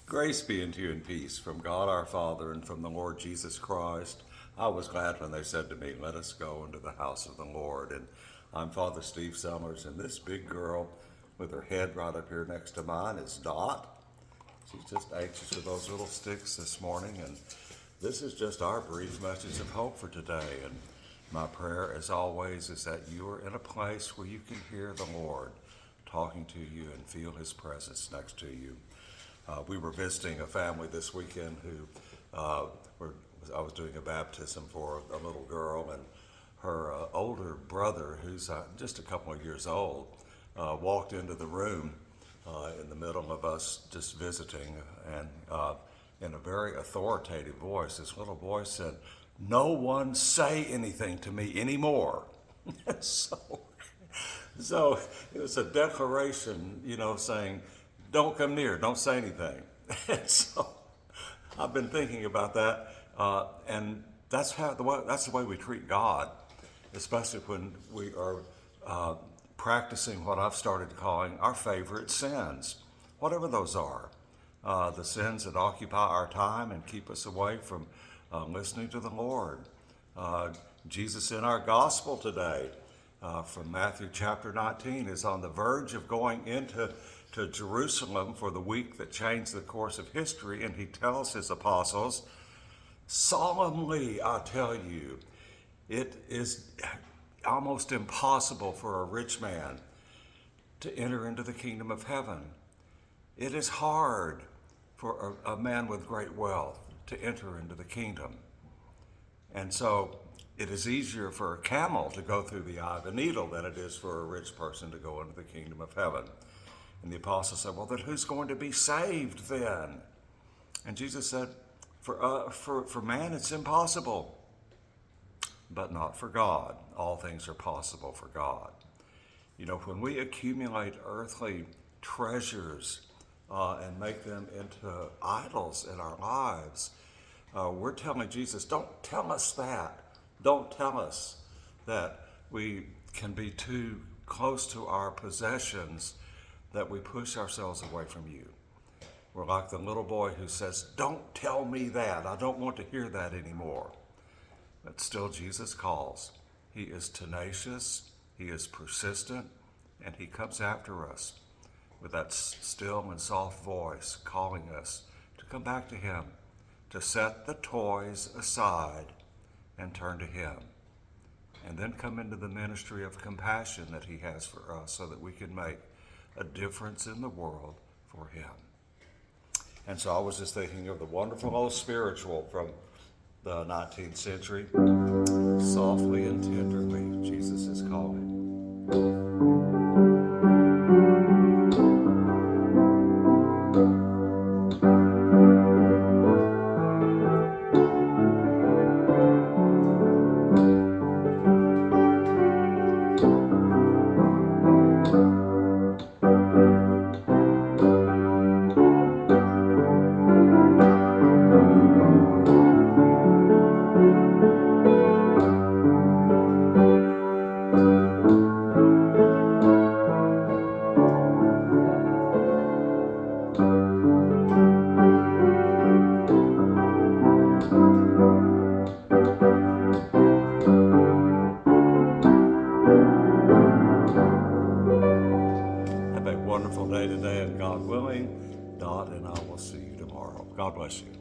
Grace be unto you and peace from God our Father and from the Lord Jesus Christ. I was glad when they said to me, let us go into the house of the Lord. And I'm Father Steve Summers, and this big girl with her head right up here next to mine is Dot. She's just anxious with those little sticks this morning, and this is just our brief message of hope for today. And my prayer, as always, is that you are in a place where you can hear the Lord talking to you and feel His presence next to you. We were visiting a family this weekend who I was doing a baptism for a little girl, and her older brother, who's just a couple of years old, walked into the room in the middle of us just visiting, and in a very authoritative voice, this little boy said, "No one say anything to me anymore." so it was a declaration, saying, don't come near, don't say anything. And so I've been thinking about that, and that's the way we treat God, especially when we are practicing what I've started calling our favorite sins, whatever those are. The sins that occupy our time and keep us away from listening to the Lord. Jesus in our gospel today, from Matthew chapter 19, is on the verge of going into Jerusalem for the week that changed the course of history, and he tells his apostles, solemnly I tell you, it is almost impossible for a rich man to enter into the kingdom of heaven. It is hard for a man with great wealth to enter into the kingdom. And so it is easier for a camel to go through the eye of a needle than it is for a rich person to go into the kingdom of heaven. And the apostles said, well, then who's going to be saved then? And Jesus said, for man it's impossible, but not for God. All things are possible for God. When we accumulate earthly treasures and make them into idols in our lives, we're telling Jesus, don't tell us that. Don't tell us that we can be too close to our possessions, that we push ourselves away from you. We're like the little boy who says, don't tell me that. I don't want to hear that anymore. But still Jesus calls. He is tenacious, he is persistent, and he comes after us with that still and soft voice calling us to come back to him, to set the toys aside and turn to him, and then come into the ministry of compassion that he has for us so that we can make a difference in the world for him. And so I was just thinking of the wonderful old spiritual from the 19th century. Softly and tenderly, Jesus is calling. Have a wonderful day today, and God willing, Dot and I will see you tomorrow. God bless you.